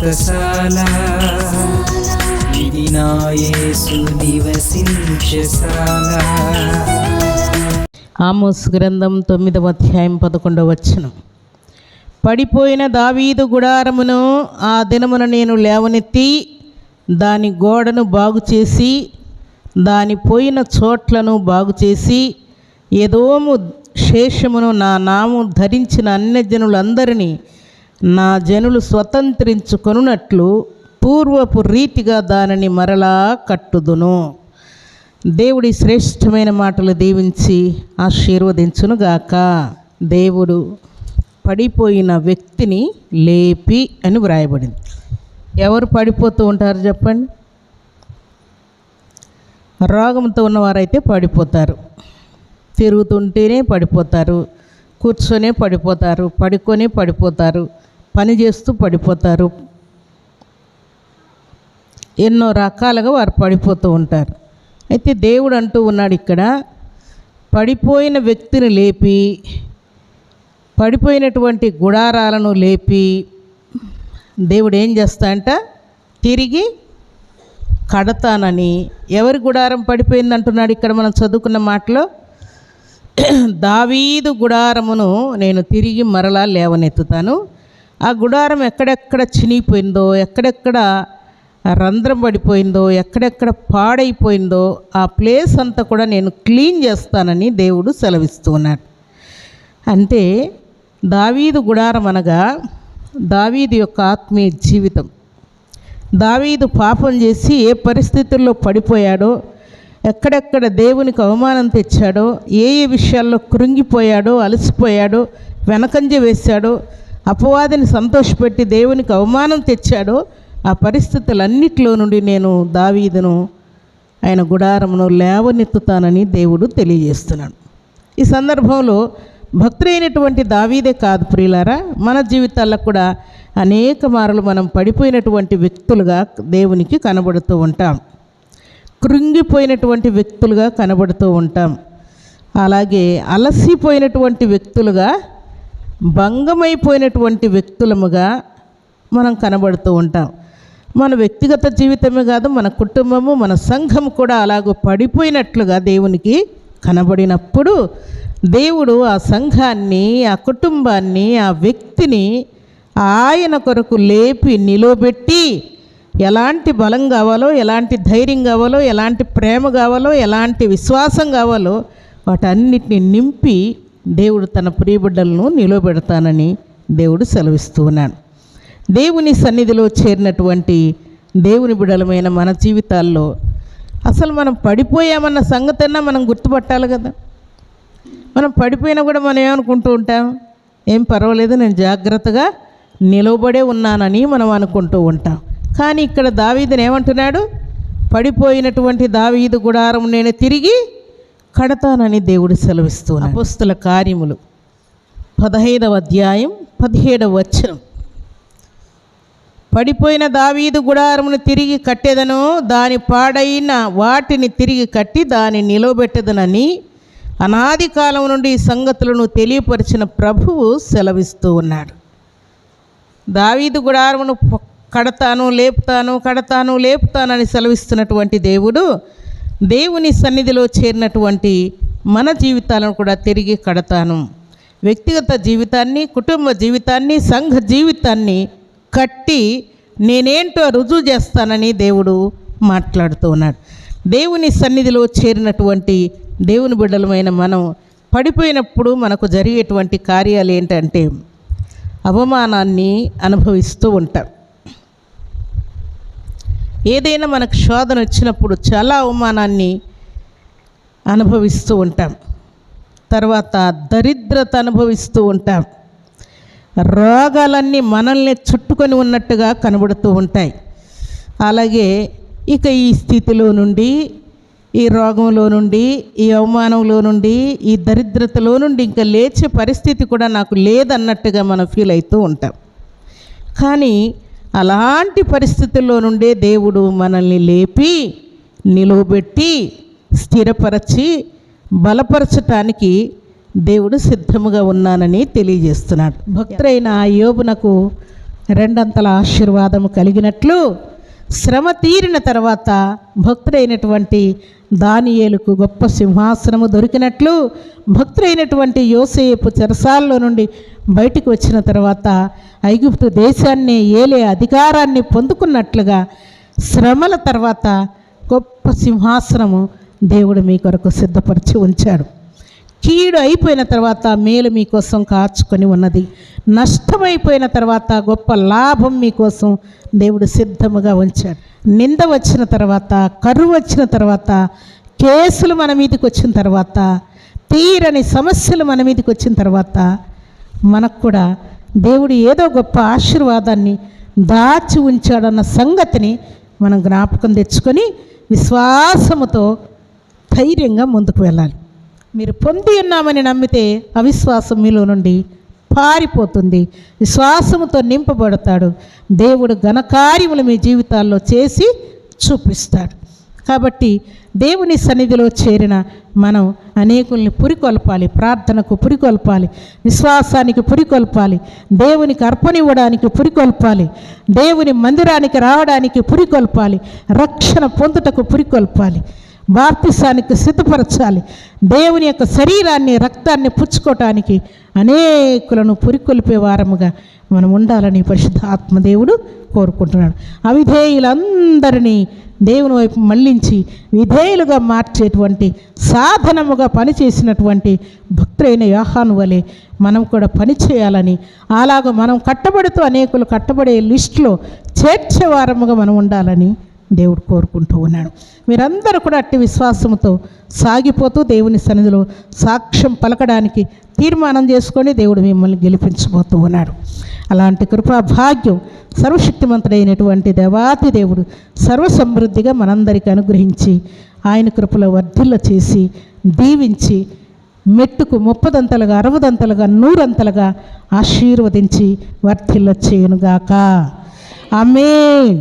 వ్రతశాల ఇది నా యేసు నివసించశాల. ఆమోసు గ్రంథం 9వ అధ్యాయం 11వ వచనం. పడిపోయిన దావీదు గుడారమును ఆ దినమున నేను లేవనెత్తి దాని గోడను బాగుచేసి దాని పోయిన చోట్లను బాగుచేసి ఎదోము శేషమును నా నామం ధరించిన అన్యజనులందరినీ నా జనులు స్వతంత్రించుకొనున్నట్లు పూర్వపు రీతిగా దానిని మరలా కట్టుదును. దేవుడి శ్రేష్టమైన మాటలు దీవించి ఆశీర్వదించునుగాక. దేవుడు పడిపోయిన వ్యక్తిని లేపి అని వ్రాయబడింది. ఎవరు పడిపోతూ ఉంటారు చెప్పండి? రోగంతో ఉన్నవారైతే పడిపోతారు, తిరుగుతుంటేనే పడిపోతారు, కూర్చొనే పడిపోతారు, పడుకొనే పడిపోతారు, పని చేస్తూ పడిపోతారు. ఎన్నో రకాలుగా వారు పడిపోతూ ఉంటారు. అయితే దేవుడు అంటూ ఉన్నాడు ఇక్కడ, పడిపోయిన వ్యక్తిని లేపి, పడిపోయినటువంటి గుడారాలను లేపి దేవుడు ఏం చేస్తాడంట? తిరిగి కడతానని. ఎవరి గుడారం పడిపోయింది అంటున్నాడు ఇక్కడ మనం చదువుకున్న మాటలో? దావీదు గుడారమును నేను తిరిగి మరలా లేవనెత్తుతాను. ఆ గుడారం ఎక్కడెక్కడ చినిగిపోయిందో, ఎక్కడెక్కడ రంధ్రం పడిపోయిందో, ఎక్కడెక్కడ పాడైపోయిందో ఆ ప్లేస్ అంతా కూడా నేను క్లీన్ చేస్తానని దేవుడు సెలవిస్తూ ఉన్నాడు. అంటే దావీదు గుడారం అనగా దావీదు యొక్క ఆత్మీయ జీవితం. దావీదు పాపం చేసి ఏ పరిస్థితుల్లో పడిపోయాడో, ఎక్కడెక్కడ దేవునికి అవమానం తెచ్చాడో, ఏ ఏ విషయాల్లో కృంగిపోయాడో, అలసిపోయాడో, వెనకంజ వేశాడో, అపవాదిని సంతోషపెట్టి దేవునికి అవమానం తెచ్చాడో, ఆ పరిస్థితులన్నిటిలో నుండి నేను దావీదును ఆయన గుడారమును లేవనెత్తుతానని దేవుడు తెలియజేస్తున్నాడు. ఈ సందర్భంలో భక్తులైనటువంటి దావీదే కాదు ప్రియులారా, మన జీవితాల్లో కూడా అనేక మార్లు మనం పడిపోయినటువంటి వ్యక్తులుగా దేవునికి కనబడుతూ ఉంటాం, కృంగిపోయినటువంటి వ్యక్తులుగా కనబడుతూ ఉంటాం. అలాగే అలసిపోయినటువంటి వ్యక్తులుగా, భంగమైపోయినటువంటి వ్యక్తులముగా మనం కనబడుతూ ఉంటాం. మన వ్యక్తిగత జీవితమే కాదు, మన కుటుంబము, మన సంఘం కూడా అలాగూ పడిపోయినట్లుగా దేవునికి కనబడినప్పుడు దేవుడు ఆ సంఘాన్ని, ఆ కుటుంబాన్ని, ఆ వ్యక్తిని ఆయన కొరకు లేపి నిలబెట్టి ఎలాంటి బలం కావాలో, ఎలాంటి ధైర్యం కావాలో, ఎలాంటి ప్రేమ కావాలో, ఎలాంటి విశ్వాసం కావాలో వాటన్నిటిని నింపి దేవుడు తన ప్రియబిడ్డలను నిలబెడతానని దేవుడు సెలవిస్తూ ఉన్నాడు. దేవుని సన్నిధిలో చేరినటువంటి దేవుని బిడ్డలమైన మన జీవితాల్లో అసలు మనం పడిపోయామన్న సంగతన్నా మనం గుర్తుపట్టాలి కదా. మనం పడిపోయినా కూడా మనం ఏమనుకుంటూ ఉంటాం? ఏం పర్వాలేదు, నేను జాగ్రత్తగా నిలబడే ఉన్నానని మనం అనుకుంటూ ఉంటాం. కానీ ఇక్కడ దావీదుని ఏమంటున్నాడు? పడిపోయినటువంటి దావీదు గుడారం నేను తిరిగి కడతానని దేవుడు సెలవిస్తున్నాడు. అపోస్తుల కార్యములు 15వ అధ్యాయం 17వ వచనం. పడిపోయిన దావీదు గుడారమును తిరిగి కట్టెదను, దాని పాడైన వాటిని తిరిగి కట్టి దాన్ని నిలబెట్టెదనని అనాది కాలం నుండి ఈ సంగతులను తెలియపరిచిన ప్రభువు సెలవిస్తూ ఉన్నాడు. దావీదు గుడారమును కడతాను, లేపుతాను, కడతాను, లేపుతానని సెలవిస్తున్నటువంటి దేవుడు దేవుని సన్నిధిలో చేరినటువంటి మన జీవితాలను కూడా తిరిగి కడతాను. వ్యక్తిగత జీవితాన్ని, కుటుంబ జీవితాన్ని, సంఘ జీవితాన్ని కట్టి నేనేంటో రుజువు చేస్తానని దేవుడు మాట్లాడుతూ ఉన్నాడు. దేవుని సన్నిధిలో చేరినటువంటి దేవుని బిడ్డలమైన మనం పడిపోయినప్పుడు మనకు జరిగేటువంటి కార్యాలు ఏంటంటే అవమానాన్ని అనుభవిస్తూ ఉంటాం. ఏదైనా మనకు శోధన వచ్చినప్పుడు చాలా అవమానాన్ని అనుభవిస్తూ ఉంటాం. తర్వాత దరిద్రత అనుభవిస్తూ ఉంటాం. రోగాలన్నీ మనల్ని చుట్టుకొని ఉన్నట్టుగా కనబడుతూ ఉంటాయి. అలాగే ఇక ఈ స్థితిలో నుండి, ఈ రోగంలో నుండి, ఈ అవమానంలో నుండి, ఈ దరిద్రతలో నుండి ఇంకా లేచే పరిస్థితి కూడా నాకు లేదన్నట్టుగా మనం ఫీల్ అవుతూ ఉంటాం. కానీ అలాంటి పరిస్థితుల్లో నుండే దేవుడు మనల్ని లేపి నిలువబెట్టి స్థిరపరచి బలపరచటానికి దేవుడు సిద్ధముగా ఉన్నానని తెలియజేస్తున్నాడు. భక్తుడైన యోబునకు రెండంతల ఆశీర్వాదము కలిగినట్లు శ్రమ తీరిన తర్వాత భక్తుడైనటువంటి దానియేలుకు గొప్ప సింహాసనము దొరికినట్లు భక్తుడైనటువంటి యోసేపు చెరసాల్లో నుండి బయటికి వచ్చిన తర్వాత ఐగుప్తు దేశాన్ని ఏలే అధికారాన్ని పొందుకున్నట్లుగా శ్రమల తర్వాత గొప్ప సింహాసనము దేవుడు మీ కొరకు సిద్ధపరిచి ఉంచాడు. కీడు అయిపోయిన తర్వాత మేలు మీకోసం కాచుకొని ఉన్నది. నష్టమైపోయిన తర్వాత గొప్ప లాభం మీకోసం దేవుడు సిద్ధముగా ఉంచాడు. నింద వచ్చిన తర్వాత, కరువు వచ్చిన తర్వాత, కేసులు మన మీదకి వచ్చిన తర్వాత, తీరని సమస్యలు మన మీదకి వచ్చిన తర్వాత మనకు కూడా దేవుడు ఏదో గొప్ప ఆశీర్వాదాన్ని దాచి ఉంచాడన్న సంగతిని మనం జ్ఞాపకం తెచ్చుకొని విశ్వాసముతో ధైర్యంగా ముందుకు వెళ్ళాలి. మీరు పొంది ఉన్నామని నమ్మితే అవిశ్వాసం మీలో నుండి పారిపోతుంది. విశ్వాసముతో నింపబడతాడు. దేవుడు ఘనకార్యములు మీ జీవితాల్లో చేసి చూపిస్తాడు. కాబట్టి దేవుని సన్నిధిలో చేరిన మనం అనేకుల్ని పురికొల్పాలి, ప్రార్థనకు పురికొల్పాలి, విశ్వాసానికి పురికొల్పాలి, దేవునికి అర్పణివ్వడానికి పురికొల్పాలి, దేవుని మందిరానికి రావడానికి పురికొల్పాలి, రక్షణ పొందుటకు పురికొల్పాలి, బాప్తిసానికి సిద్ధపరచాలి, దేవుని యొక్క శరీరాన్ని రక్తాన్ని పుచ్చుకోవటానికి అనేకులను పురికొల్పే వారముగా మనం ఉండాలని పరిశుద్ధ ఆత్మదేవుడు కోరుకుంటున్నాడు. అవిధేయులందరినీ దేవుని వైపు మళ్ళించి విధేయులుగా మార్చేటువంటి సాధనముగా పనిచేసినటువంటి భక్తులైన యోహాను వలె మనం కూడా పనిచేయాలని, అలాగ మనం కట్టబడుతూ అనేకులు కట్టబడే లిస్టులో చేర్చే వారముగా మనం ఉండాలని దేవుడు కోరుకుంటూ ఉన్నాడు. మీరందరూ కూడా అట్టి విశ్వాసంతో సాగిపోతూ దేవుని సన్నిధిలో సాక్ష్యం పలకడానికి తీర్మానం చేసుకొని దేవుడు మిమ్మల్ని గెలిపించబోతూ ఉన్నాడు. అలాంటి కృపా భాగ్యం సర్వశక్తిమంతుడైనటువంటి దేవాతి దేవుడు సర్వసమృద్ధిగా మనందరికీ అనుగ్రహించి ఆయన కృపలో వర్ధిల్ల చేసి దీవించి మెట్టుకు 30 60 100 ఆశీర్వదించి వర్ధిల్ల చేయునుగాక. ఆమేన్.